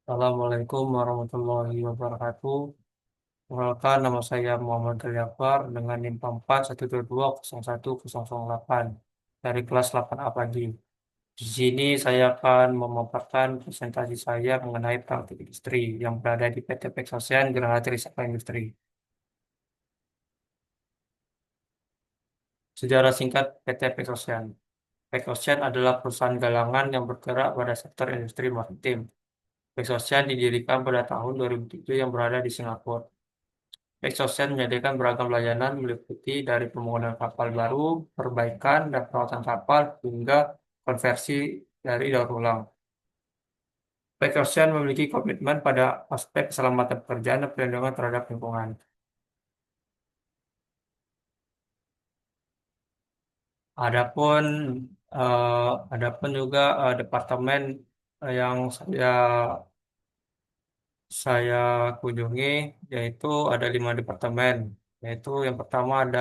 Assalamualaikum warahmatullahi wabarakatuh. Perkenalkan, nama saya Muhammad Jafar dengan NIM 412201008 dari kelas 8A pagi. Di sini saya akan memaparkan presentasi saya mengenai praktik industri yang berada di PT Peksosian Geraha Trisakti Industri. Sejarah singkat PT Peksosian. Peksosian adalah perusahaan galangan yang bergerak pada sektor industri maritim. Peksosian didirikan pada tahun 2007 yang berada di Singapura. Exosen menyediakan beragam layanan meliputi dari pembangunan kapal baru, perbaikan dan perawatan kapal, hingga konversi dari daur ulang. Exosen memiliki komitmen pada aspek keselamatan pekerjaan dan perlindungan terhadap lingkungan. Adapun adapun juga departemen yang saya kunjungi, yaitu ada 5 departemen. Yaitu yang pertama ada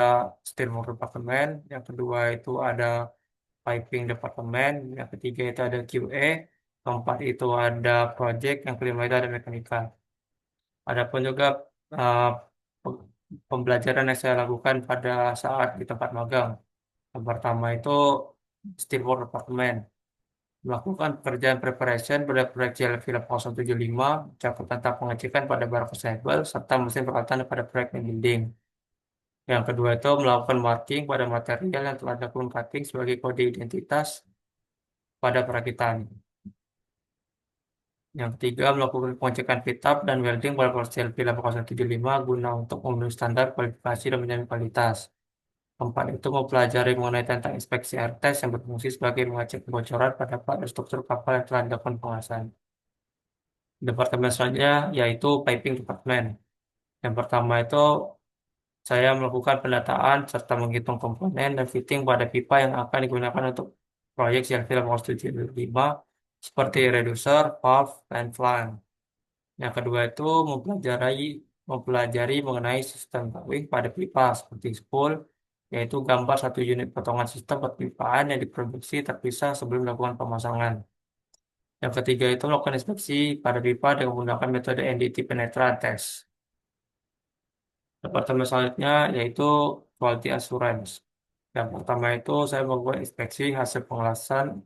Steelwork Departemen, yang kedua itu ada Piping Departemen, yang ketiga itu ada QA, keempat itu ada Project, yang kelima itu ada Mekanika. Adapun juga uh, pe- pembelajaran yang saya lakukan pada saat di tempat magang. Yang pertama itu Steelwork Departemen, melakukan pekerjaan preparation pada proyek JLV 075, cakup tentang pengecekan pada barang consumable, serta mesin peralatan pada proyek building. Yang kedua itu melakukan marking pada material yang telah dilakukan cutting sebagai kode identitas pada perakitan. Yang ketiga, melakukan pengecekan pitap dan welding pada proses CLP 8075 guna untuk memenuhi standar kualifikasi dan menjamin kualitas. Keempat itu mempelajari mengenai tentang inspeksi air test yang berfungsi sebagai mengecek kebocoran pada part dan struktur kapal yang telah dilakukan pengawasan. Departemen selanjutnya yaitu piping department. Yang pertama itu saya melakukan pendataan serta menghitung komponen dan fitting pada pipa yang akan digunakan untuk proyek CLP 8075 seperti reducer, valve, dan flange. Yang kedua itu mempelajari mempelajari mengenai sistem towing pada pipa seperti spool, yaitu gambar satu unit potongan sistem perpipaan yang diproduksi terpisah sebelum dilakukan pemasangan. Yang ketiga itu melakukan inspeksi pada pipa dengan menggunakan metode NDT Penetrant Test. Departemen selanjutnya yaitu Quality Assurance. Yang pertama itu saya melakukan inspeksi hasil pengelasan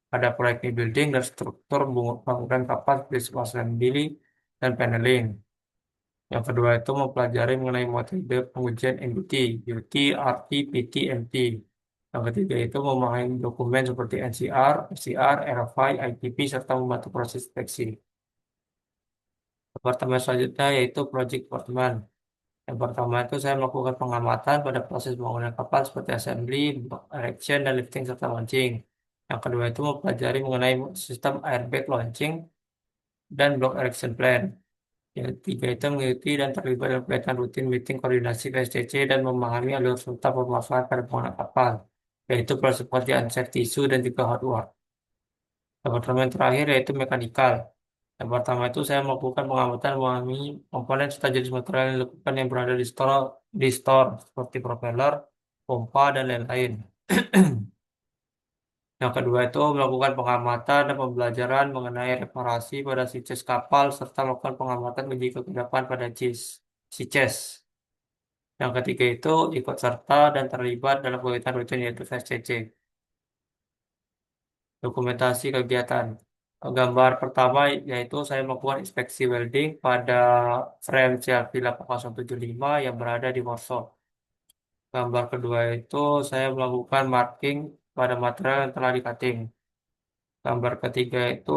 pada proyek building dan struktur bangunan kapal seperti assembly dan paneling. Yang kedua itu mempelajari mengenai metode pengujian NBT, UT, RT, PT, MT. Yang ketiga itu memahami dokumen seperti NCR, FCR, RFI, ITP, serta membantu proses inspeksi. Departemen selanjutnya yaitu Project Department. Yang pertama itu saya melakukan pengamatan pada proses pembangunan kapal seperti assembly, erection, dan lifting serta launching. Yang kedua itu mempelajari mengenai sistem airbag launching dan block erection plan. Yang ketiga itu mengikuti dan terlibat dalam kegiatan rutin meeting koordinasi PSCC dan memahami alur serta bermanfaat pada pengguna kapal, yaitu proses pengerjaan safety issue dan juga hot work. Departemen terakhir yaitu mekanikal. Yang pertama itu saya melakukan pengamatan memahami komponen serta jenis material yang dilakukan yang berada di store seperti propeller, pompa, dan lain-lain. Yang kedua itu melakukan pengamatan dan pembelajaran mengenai reparasi pada siches kapal serta melakukan pengamatan uji kegagapan pada siches. Yang ketiga itu ikut serta dan terlibat dalam kegiatan rutin yaitu VSCC. Dokumentasi kegiatan. Gambar pertama yaitu saya melakukan inspeksi welding pada frame CLP 8075 yang berada di workshop. Gambar kedua itu saya melakukan marking pada material yang telah di-cutting. Gambar ketiga itu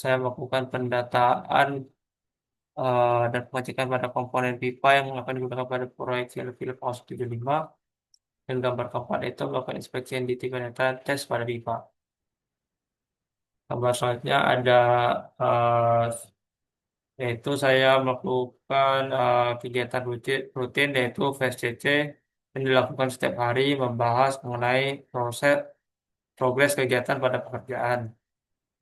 saya melakukan pendataan dan pengecekan pada komponen pipa yang akan digunakan pada proyek CLP 8075. Dan gambar keempat itu melakukan inspeksi NDT penetraan tes pada pipa. Gambar selanjutnya ada eh, yaitu saya melakukan kegiatan rutin yaitu VSCC yang dilakukan setiap hari membahas mengenai progres kegiatan pada pekerjaan.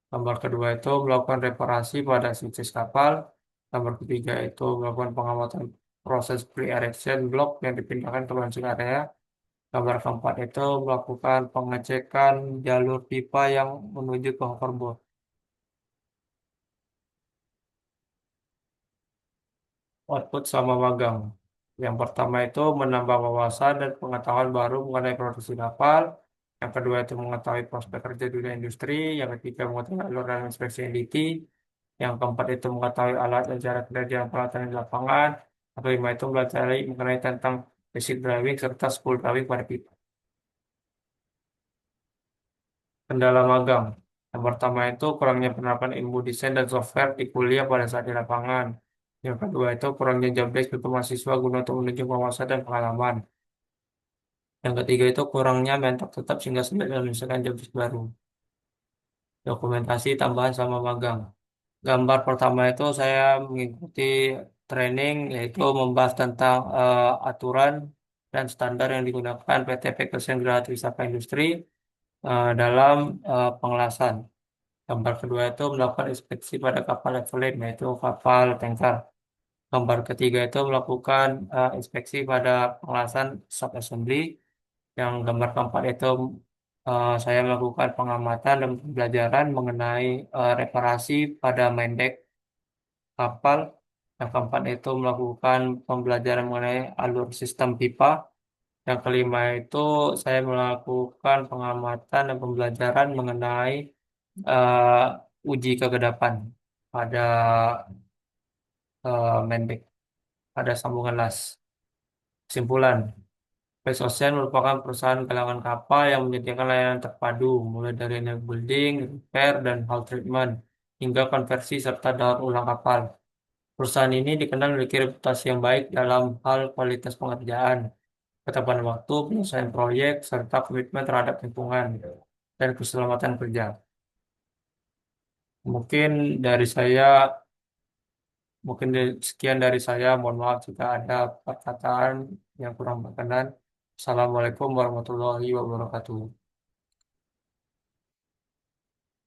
Gambar kedua itu melakukan reparasi pada situs kapal. Gambar ketiga itu melakukan pengamatan proses pre-erection block yang dipindahkan ke launching area. Gambar keempat itu melakukan pengecekan jalur pipa yang menuju ke hoverboard. Output sama magang. Yang pertama itu menambah wawasan dan pengetahuan baru mengenai produksi kapal. Yang kedua itu mengetahui prospek kerja di dunia industri. Yang ketiga mengetahui alur dan inspeksi NDT. Yang keempat itu mengetahui alat dan cara kerja dan peralatan di lapangan. Yang kelima itu belajar mengenai tentang basic driving serta school driving pada pipa. Kendala magang. Yang pertama itu kurangnya penerapan ilmu desain dan software di kuliah pada saat di lapangan. Yang kedua itu kurangnya job desk untuk mahasiswa guna untuk menunjukkan wawasan dan pengalaman. Yang ketiga itu kurangnya mentor tetap sehingga sulit menyelesaikan job desk baru. Dokumentasi tambahan sama magang. Gambar pertama itu saya mengikuti training yaitu membahas tentang aturan dan standar yang digunakan PT Pekerjaan Geraha Wisata Industri dalam pengelasan. Gambar kedua itu melakukan inspeksi pada kapal leveling, yaitu kapal tanker. Gambar ketiga itu melakukan inspeksi pada pengelasan sub-assembly. Yang gambar keempat itu saya melakukan pengamatan dan pembelajaran mengenai reparasi pada main deck kapal. Yang keempat itu melakukan pembelajaran mengenai alur sistem pipa. Yang kelima itu saya melakukan pengamatan dan pembelajaran mengenai uji kegedapan pada Mendik, pada sambungan las. Kesimpulan, Petrosen merupakan perusahaan galangan kapal yang menyediakan layanan terpadu, mulai dari energi building, repair, dan hull treatment, hingga konversi serta daur ulang kapal. Perusahaan ini dikenal memiliki reputasi yang baik dalam hal kualitas pengerjaan, ketepatan waktu, penyelesaian proyek, serta komitmen terhadap lingkungan dan keselamatan kerja. Mungkin dari saya sekian dari saya. Mohon maaf jika ada perkataan yang kurang berkenan. Assalamualaikum warahmatullahi wabarakatuh.